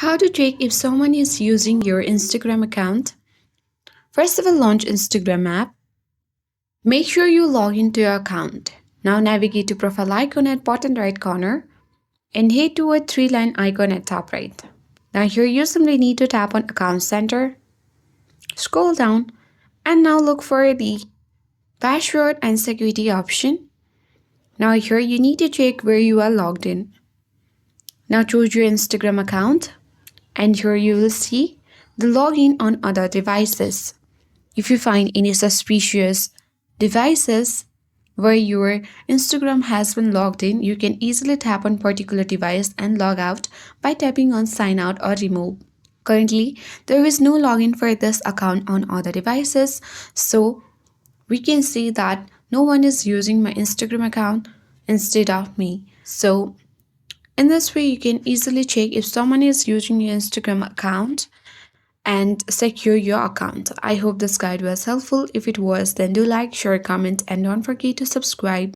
How to check if someone is using your Instagram account? First of all, launch Instagram app. Make sure you log into your account. Now navigate to profile icon at bottom right corner and head to a three-line icon at top right. Now here you simply need to tap on Account Center, scroll down, and now look for the password and security option. Now here you need to check where you are logged in. Now choose your Instagram account, and here you will see the login on other devices. If you find any suspicious devices where your Instagram has been logged in, you can easily tap on particular device and log out by tapping on sign out or remove. Currently, there is no login for this account on other devices, so we can see that no one is using my Instagram account instead of me. So in this way, you can easily check if someone is using your Instagram account and secure your account. I hope this guide was helpful. If it was, then do like, share, comment, and don't forget to subscribe.